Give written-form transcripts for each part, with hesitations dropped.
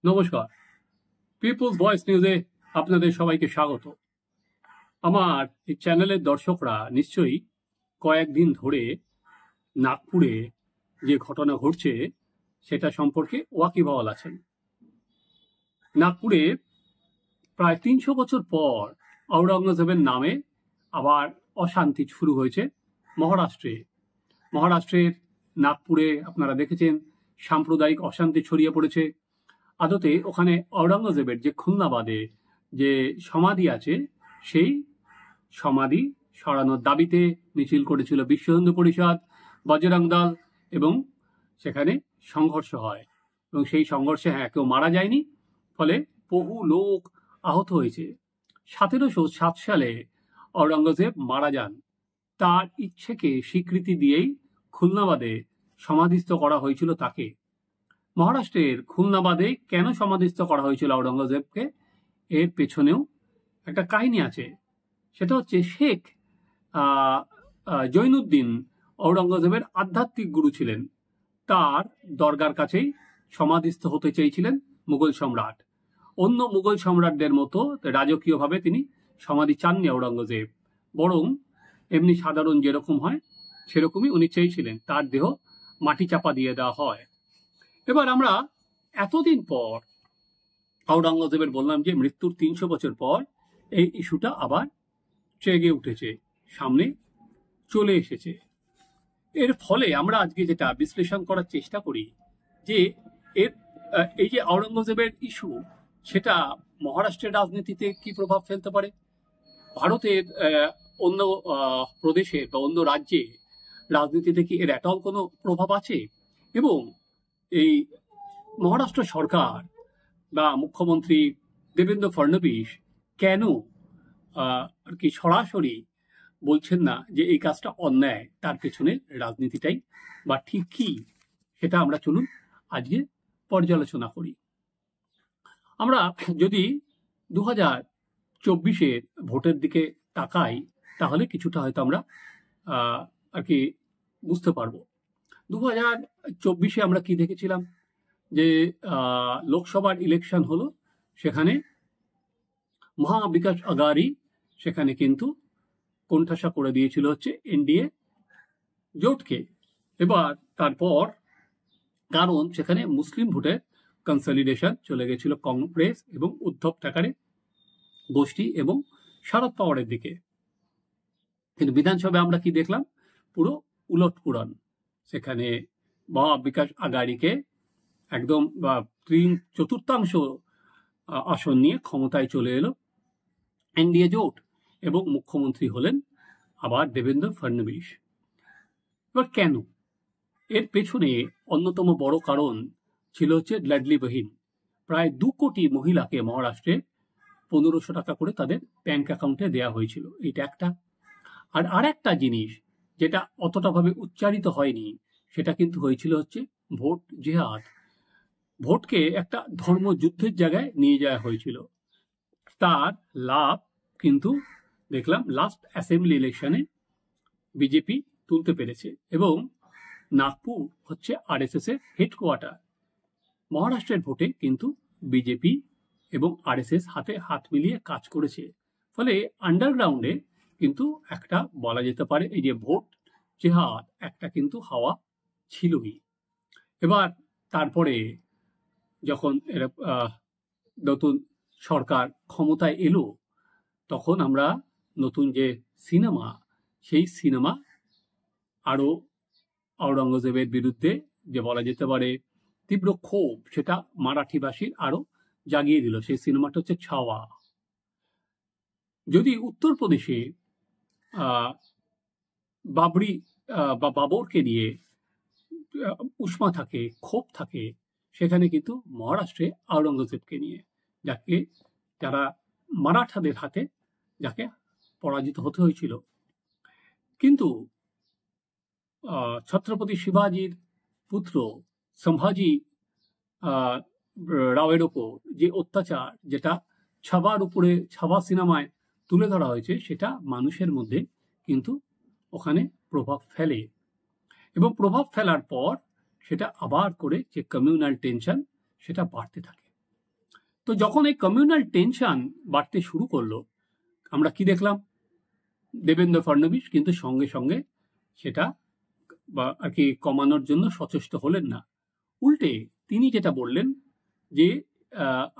নমস্কার, people's voice নিউজে আপনাদের সবাইকে স্বাগত। আমার এই চ্যানেলের দর্শকরা নিশ্চয়ই কয়েকদিন ধরে নাগপুরে যে ঘটনা ঘটছে সেটা সম্পর্কে ওয়াকিবহাল আছেন। নাগপুরে প্রায় ৩০০ বছর পর আওরঙ্গজেবের নামে আবার অশান্তি শুরু হয়েছে মহারাষ্ট্রের নাগপুরে। আপনারা দেখেছেন সাম্প্রদায়িক অশান্তি ছড়িয়ে পড়েছে। আদতে ওখানে আওরঙ্গজেবের যে খুলনাবাদে যে সমাধি আছে সেই সমাধি সরানোর দাবিতে মিছিল করেছিল বিশ্ব হিন্দু পরিষদ, বজরং দল, এবং সেখানে সংঘর্ষ হয় এবং সেই সংঘর্ষে কেউ মারা যায়নি, ফলে বহু লোক আহত হয়েছে। ১৭০৭ সালে আওরঙ্গজেব মারা যান। তার ইচ্ছেকে স্বীকৃতি দিয়েই খুলনাবাদে সমাধিস্থ করা হয়েছিল তাকে। মহারাষ্ট্রের খুলনাবাদে কেন সমাধিস্থ করা হয়েছিল আওরঙ্গজেবকে, এর পেছনেও একটা কাহিনী আছে। সেটা হচ্ছে শেখ জৈনুদ্দিন আওরঙ্গজেবের আধ্যাত্মিক গুরু ছিলেন। তার দরগার কাছেই সমাধিস্থ হতে চেয়েছিলেন মুঘল সম্রাট। অন্য মুঘল সম্রাটদের মতো রাজকীয়ভাবে তিনি সমাধি চাননি আওরঙ্গজেব, বরং এমনি সাধারণ যেরকম হয় সেরকমই উনি চেয়েছিলেন তার দেহ মাটি চাপা দিয়ে দেওয়া হয়। এবার আমরা এতদিন পর আওরঙ্গজেবের বললাম যে মৃত্যুর ৩০০ বছর পর এই ইস্যুটা আবার জেগে উঠেছে, সামনে চলে এসেছে। এর ফলে আমরা আজকে যেটা বিশ্লেষণ করার চেষ্টা করি যে এই যে আওরঙ্গজেবের ইস্যু, সেটা মহারাষ্ট্রের রাজনীতিতে কি প্রভাব ফেলতে পারে, ভারতের অন্য প্রদেশে বা অন্য রাজ্যে রাজনীতিতে কি এর এটাও কোনো প্রভাব আছে, এবং এই মহারাষ্ট্র সরকার বা মুখ্যমন্ত্রী দেবেন্দ্র ফডনবিস কেন আর কি সরাসরি বলছেন না যে এই কাজটা অন্যায়, তার পেছনে রাজনীতিটাই বা ঠিক কি, সেটা আমরা চলুন আজকে পর্যালোচনা করি। আমরা যদি 2024-এর ভোটের দিকে তাকাই তাহলে কিছুটা হয়তো আমরা আর কি বুঝতে পারবো। 2024-এ আমরা কি দেখেছিলাম যে লোকসভার ইলেকশন হলো, সেখানে মহাবিকাশ আঘাড়ি সেখানে কিন্তু কোণঠাসা করে দিয়েছিল হচ্ছে এনডিএ জোটকে। এবার তারপর কারণ সেখানে মুসলিম ভোটের কনসলিডেশন চলে গেছিল কংগ্রেস এবং উদ্ধব ঠাকরে গোষ্ঠী এবং শরদ পাওয়ারের দিকে। কিন্তু বিধানসভায় আমরা কি দেখলাম, পুরো উলটপুরন। সেখানে মহাবিকাশ আঘাড়িকে একদম 3/4 আসন নিয়ে ক্ষমতায় চলে এলো এনডিএ জোট এবং মুখ্যমন্ত্রী হলেন আবার দেবেন্দ্র ফডনবিস। এবার কেন? এর পেছনে অন্যতম বড় কারণ ছিল হচ্ছে লাডলি বহীন। প্রায় 2 কোটি মহিলাকে মহারাষ্ট্রে 1500 টাকা করে তাদের ব্যাংক অ্যাকাউন্টে দেওয়া হয়েছিল, এটা একটা। আর একটা জিনিস যেটা অতটা ভাবে উচ্চারিত হয়নি, সেটা কিন্তু হয়েছিল হচ্ছে ভোট জেহাদ। ভোটকে একটা ধর্মযুদ্ধের জায়গায় নিয়ে যাওয়া হয়েছিল। তার লাভ কিন্তু দেখলাম লাস্ট অ্যাসেম্বলি ইলেকশনে বিজেপি তুলতে পেরেছে, এবং নাগপুর হচ্ছে আরএসএস এর হেডকোয়ার্টার। মহারাষ্ট্রের ভোটে কিন্তু বিজেপি এবং আরএসএস হাতে হাত মিলিয়ে কাজ করেছে, ফলে আন্ডারগ্রাউন্ডে কিন্তু একটা বলা যেতে পারে এই যে ভোট জেহাদ একটা কিন্তু হাওয়া ছিলই। এবার তারপরে যখন নতুন সরকার ক্ষমতায় এলো, তখন আমরা নতুন যে সিনেমা, সেই সিনেমা আরো আওরঙ্গজেবের বিরুদ্ধে যে বলা যেতে পারে তীব্র ক্ষোভ, সেটা মারাঠিবাসীর আরো জাগিয়ে দিল। সেই সিনেমাটা হচ্ছে ছাওয়া। যদি উত্তরপ্রদেশে বাবরি বা বাবরকে নিয়ে উষ্মা থাকে, ক্ষোভ থাকে, সেখানে কিন্তু মহারাষ্ট্রে আওরঙ্গজেবকে নিয়ে, যারা মারাঠাদের হাতে যাকে পরাজিত হতে হয়েছিল। কিন্তু ছত্রপতি শিবাজির পুত্র সম্ভাজি রাওয়ের ওপর যে অত্যাচার, যেটা ছাবা সিনেমায় তুলে ধরা হয়েছে, সেটা মানুষের মধ্যে কিন্তু ওখানে প্রভাব ফেলে, এবং প্রভাব ফেলার পর সেটা আবার করে যে কমিউনাল টেনশন সেটা বাড়তে থাকে। তো যখন এই কমিউনাল টেনশন বাড়তে শুরু করলো, আমরা কি দেখলাম? দেবেন্দ্র ফডনবিস কিন্তু সঙ্গে সঙ্গে সেটা বা আর কি কমানোর জন্য সচেষ্ট হলেন না। উল্টে তিনি যেটা বললেন যে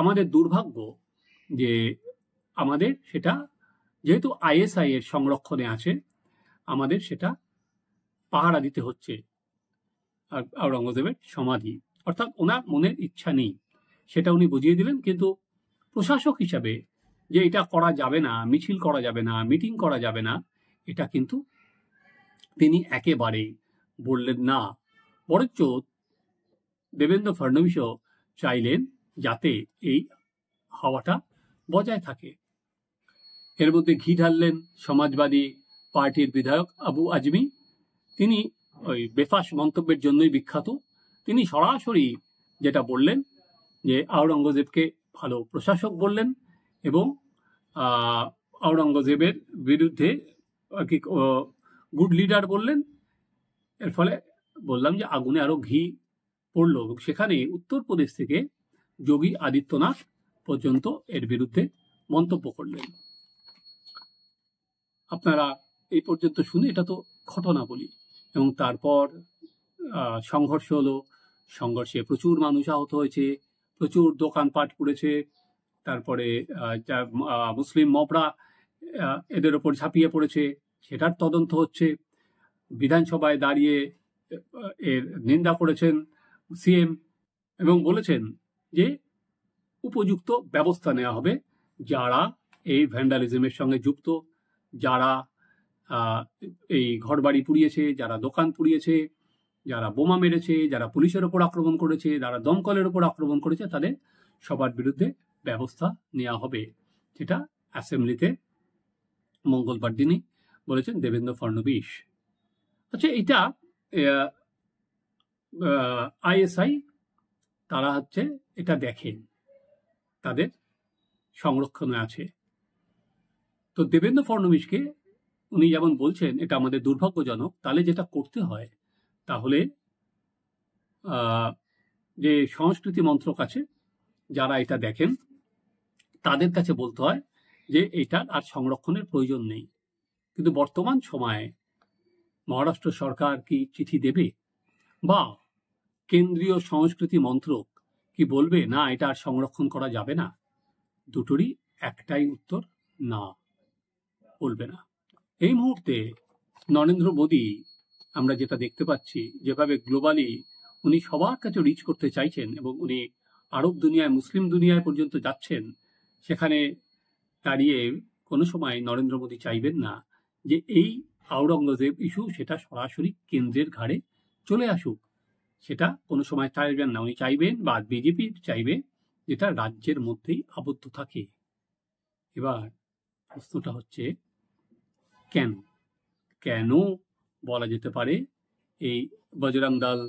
আমাদের দুর্ভাগ্য যে আমাদের সেটা যেহেতু আইএসআই এর সংরক্ষণে আছে, আমাদের সেটা পাহারা দিতে হচ্ছে আওরঙ্গজেবের সমাধি, অর্থাৎ ওনার মনের ইচ্ছা নেই সেটা উনি বুঝিয়ে দিলেন। কিন্তু প্রশাসক হিসাবে যে এটা করা যাবে না, মিছিল করা যাবে না, মিটিং করা যাবে না, এটা কিন্তু তিনি একেবারে বললেন না। বরঞ্চ দেবেন্দ্র ফডনবিসও চাইলেন যাতে এই হাওয়াটা বজায় থাকে। এর মধ্যে ঘি ঢাললেন সমাজবাদী পার্টির বিধায়ক আবু আজমি। তিনি ওই বেফাস মন্তব্যের জন্যই বিখ্যাত। তিনি সরাসরি যেটা বললেন যে আওরঙ্গজেবকে ভালো প্রশাসক বললেন এবং আওরঙ্গজেবের বিরুদ্ধে আর কি গুড লিডার বললেন। এর ফলে বললাম যে আগুনে আরো ঘি পড়ল। সেখানে উত্তরপ্রদেশ থেকে যোগী আদিত্যনাথ পর্যন্ত এর বিরুদ্ধে মন্তব্য করলেন। আপনারা এই পর্যন্ত শুনে এটা তো ঘটনা বলি, এবং তারপর সংঘর্ষ হলো। সংঘর্ষে প্রচুর মানুষ আহত হয়েছে, প্রচুর দোকানপাট পুড়েছে। তারপরে মুসলিম মবরা এদের ওপর ঝাঁপিয়ে পড়েছে, সেটার তদন্ত হচ্ছে। বিধানসভায় দাঁড়িয়ে এর নিন্দা করেছেন সিএম এবং বলেছেন যে উপযুক্ত ব্যবস্থা নেওয়া হবে যারা এই ভ্যান্ডালিজমের সঙ্গে যুক্ত, যারা এই ঘরবাড়ি পুড়িয়েছে, যারা দোকান পুড়িয়েছে, যারা বোমা মেরেছে, যারা পুলিশের ওপর আক্রমণ করেছে, যারা দমকলের ওপর আক্রমণ করেছে, তাদের সবার বিরুদ্ধে ব্যবস্থা নেওয়া হবে। সেটা অ্যাসেম্বলিতে মঙ্গলবার দিনই বলেছেন দেবেন্দ্র ফডনবিস। আচ্ছা, এটা আইএসআই তারা হচ্ছে এটা দেখেন, তাদের সংরক্ষণে আছে। তো দেবেন্দ্র ফডনবিসকে উনি যেমন বলছেন এটা আমাদের দুর্ভাগ্যজনক, তাহলে যেটা করতে হয় তাহলে যে সংস্কৃতি মন্ত্রক আছে যারা এটা দেখেন তাদের কাছে বলতে হয় যে এটার আর সংরক্ষণের প্রয়োজন নেই। কিন্তু বর্তমান সময়ে মহারাষ্ট্র সরকার কি চিঠি দেবে, বা কেন্দ্রীয় সংস্কৃতি মন্ত্রক কি বলবে না এটা আর সংরক্ষণ করা যাবে না? দুটোরই একটাই উত্তর, না, বলবে না। এই মুহূর্তে নরেন্দ্র মোদী আমরা যেটা দেখতে পাচ্ছি, যেভাবে গ্লোবালি উনি সবার কাছে রিচ করতে চাইছেন এবং উনি আরব দুনিয়ায়, মুসলিম দুনিয়ায় পর্যন্ত যাচ্ছেন, সেখানে দাঁড়িয়ে কোনো সময় নরেন্দ্র মোদী চাইবেন না যে এই আওরঙ্গজেব ইস্যু সেটা সরাসরি কেন্দ্রের ঘাড়ে চলে আসুক। সেটা কোনো সময় চাইবেন না। উনি চাইবেন, বা বিজেপি চাইবে, যেটা রাজ্যের মধ্যেই আবদ্ধ থাকে। এবার প্রশ্নটা হচ্ছে কেন কেন বলা যেতে পারে এই বজরং দল,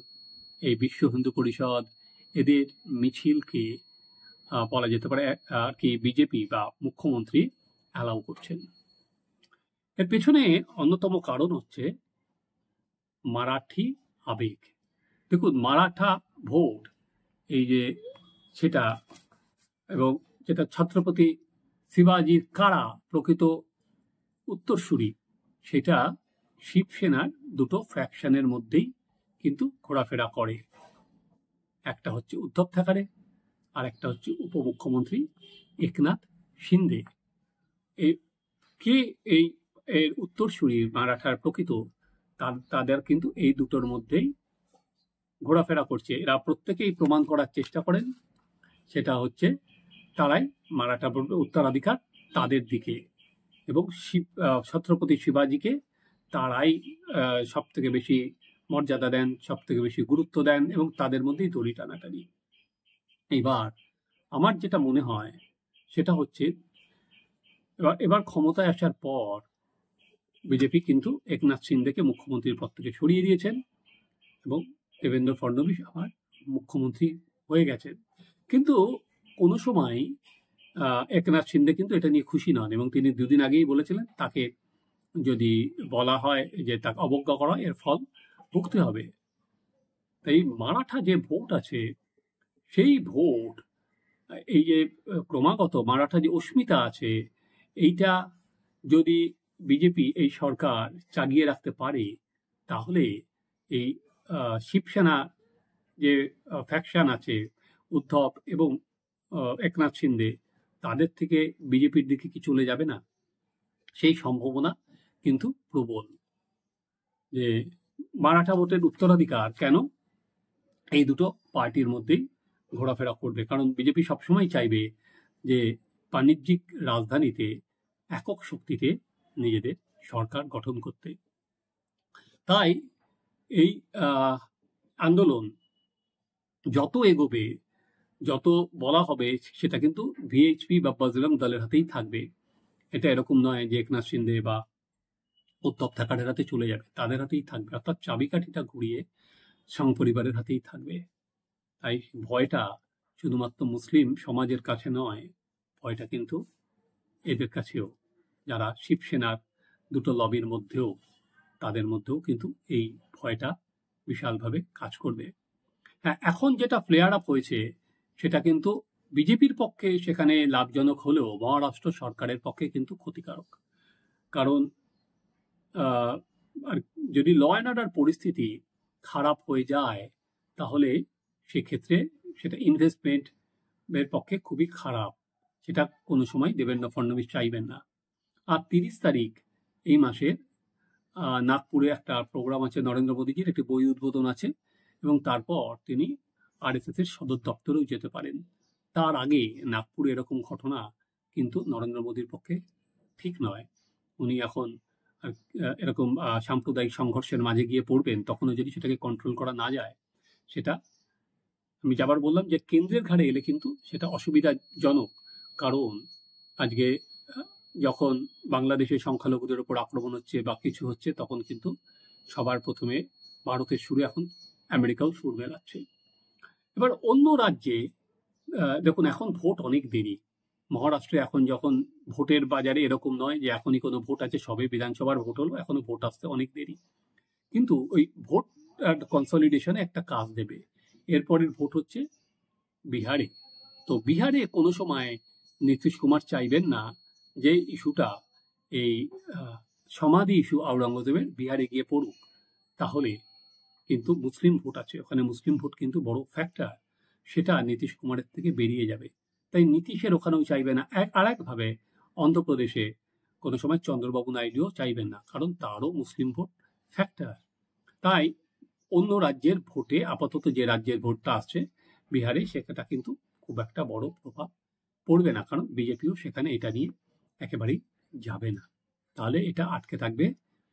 এই বিশ্ব হিন্দু পরিষদ, এদের মিছিলকে বলা যেতে পারে আর কি বিজেপি বা মুখ্যমন্ত্রী অ্যালাউ করছেন। এর পেছনে অন্যতম কারণ হচ্ছে মারাঠি আবেগ। দেখুন, মারাঠা ভোট এই যে সেটা, এবং যেটা ছত্রপতি শিবাজির কারা প্রকৃত উত্তরসূরি, সেটা শিবসেনার দুটো ফ্র্যাকশনের মধ্যেই কিন্তু ঘোরাফেরা করে। একটা হচ্ছে উদ্ধব ঠাকরে, আর একটা হচ্ছে উপমুখ্যমন্ত্রী একনাথ শিন্দে। কে এই এর উত্তরসূরি মারাঠার প্রকৃত, তাদের কিন্তু এই দুটোর মধ্যেই ঘোরাফেরা করছে। এরা প্রত্যেকেই প্রমাণ করার চেষ্টা করেন সেটা হচ্ছে তারাই মারাঠা উত্তরাধিকার তাদের দিকে, এবং ছত্রপতি শিবাজিকে তারাই সব থেকে বেশি মর্যাদা দেন, সব থেকে বেশি গুরুত্ব দেন, এবং তাদের মধ্যেই দড়ি টানাটানি। এবার আমার যেটা মনে হয় সেটা হচ্ছে এবার ক্ষমতায় আসার পর বিজেপি কিন্তু একনাথ শিন্দেকে মুখ্যমন্ত্রীর পদ থেকে সরিয়ে দিয়েছেন এবং দেবেন্দ্র ফডনবিস আবার মুখ্যমন্ত্রী হয়ে গেছেন। কিন্তু কোনো সময় একনাথ শিন্দে কিন্তু এটা নিয়ে খুশি নন, এবং তিনি দুদিন আগেই বলেছিলেন তাকে যদি বলা হয় যে তাকে অবজ্ঞা করা, এর ফল ভুগতে হবে। তাই মারাঠা যে ভোট আছে সেই ভোট এই যে ক্রমাগত মারাঠা যে অস্মিতা আছে, এইটা যদি বিজেপি এই সরকার চাগিয়ে রাখতে পারে, তাহলে এই শিবসেনা যে ফ্যাকশন আছে, উদ্ধব এবং একনাথ শিন্দে, তাদের থেকে বিজেপির দিকে কি চলে যাবে না? সেই সম্ভাবনা কিন্তু প্রবল। যে মারাঠা ভোটের উত্তরাধিকার কেন এই দুটো পার্টির মধ্যেই ঘোরাফেরা করবে, কারণ বিজেপি সবসময় চাইবে যে বাণিজ্যিক রাজধানীতে একক শক্তিতে নিজেদের সরকার গঠন করতে। তাই এই আন্দোলন যত এগোবে, যত বলা হবে, সেটা কিন্তু ভিএইচপি বা বজরং দলের হাতেই থাকবে। এটা এরকম নয় যে একনাথ শিন্দে বা উদ্ধব ঠাকরের হাতে চলে যাবে, তাদের হাতেই থাকবে। অর্থাৎ চাবিকাঠিটা ঘুরিয়ে সংঘ পরিবারের হাতেই থাকবে। তাই ভয়টা শুধুমাত্র মুসলিম সমাজের কাছে নয়, ভয়টা কিন্তু এদের কাছেও, যারা শিবসেনার দুটো লবির মধ্যেও, তাদের মধ্যেও কিন্তু এই ভয়টা বিশালভাবে কাজ করবে। হ্যাঁ, এখন যেটা ফ্লেয়ার আপ হয়েছে সেটা কিন্তু বিজেপির পক্ষে সেখানে লাভজনক হলেও মহারাষ্ট্র সরকারের পক্ষে কিন্তু ক্ষতিকারক। কারণ আর যদি ল অ্যান্ড অর্ডার পরিস্থিতি খারাপ হয়ে যায়, তাহলে সেক্ষেত্রে সেটা ইনভেস্টমেন্টের পক্ষে খুবই খারাপ। সেটা কোনো সময় দেবেন্দ্র ফডনবিস চাইবেন না। আর 30 তারিখ এই মাসের নাগপুরে একটা প্রোগ্রাম আছে, নরেন্দ্র মোদীজির একটি বই উদ্বোধন আছে, এবং তারপর তিনি আরএসএস এর সদর দপ্তরেও যেতে পারেন। তার আগে নাগপুরে এরকম ঘটনা কিন্তু নরেন্দ্র মোদীর পক্ষে ঠিক নয়। উনি এখন এরকম সাম্প্রদায়িক সংঘর্ষের মাঝে গিয়ে পড়বেন, তখনও যদি সেটাকে কন্ট্রোল করা না যায়, সেটা আমি যাবার বললাম যে কেন্দ্রের ঘাড়ে এলে কিন্তু সেটা অসুবিধাজনক। কারণ আজকে যখন বাংলাদেশের সংখ্যালঘুদের উপর আক্রমণ হচ্ছে বা কিছু হচ্ছে, তখন কিন্তু সবার প্রথমে ভারতের সুরে এখন আমেরিকাও সুর মেলাচ্ছে। এবার অন্য রাজ্যে দেখুন, এখন ভোট অনেক দেরি। মহারাষ্ট্রে এখন যখন ভোটের বাজারে এরকম নয় যে এখনই কোনো ভোট আছে, সবে বিধানসভার ভোট হলো, এখনো ভোট আসতে অনেক দেরি। কিন্তু ওই ভোট কনসলিডেশনে একটা কাজ দেবে। এরপরের ভোট হচ্ছে বিহারে। তো বিহারে কোনো সময় নীতিশ কুমার চাইবেন না যে ইস্যুটা, এই সমাধি ইস্যু আওরঙ্গজেবের, বিহারে গিয়ে পড়ুক। তাহলে কিন্তু মুসলিম ভোট আছে ওখানে, মুসলিম ভোট কিন্তু বড় ফ্যাক্টর, সেটা নীতিশ কুমারের থেকে বেরিয়ে যাবে। তাই নীতিশের ওখানেও চাইবে না। আর একভাবে অন্ধ্রপ্রদেশে কোনো সময় চন্দ্রবাবু নাইডুও চাইবেন না, কারণ তারও মুসলিম ভোট ফ্যাক্টর। তাই অন্য রাজ্যের ভোটে, আপাতত যে রাজ্যের ভোটটা আসছে বিহারে, সেটা কিন্তু খুব একটা বড় প্রভাব পড়বে না, কারণ বিজেপিও সেখানে এটা নিয়ে একেবারেই যাবে না। তাহলে এটা আটকে থাকবে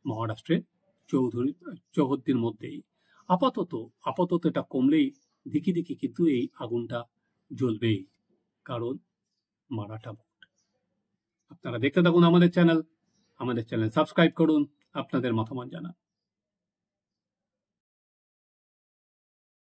মহারাষ্ট্রের চৌহদ্দির মধ্যেই। আপাতত এটা কমলেই দিকি দিকি কিন্তু এই আগুনটা জ্বলবেই, কারণ মারাঠা ভোট। আপনারা দেখতে থাকুন আমাদের চ্যানেল সাবস্ক্রাইব করুন, আপনাদের মতামত জানান।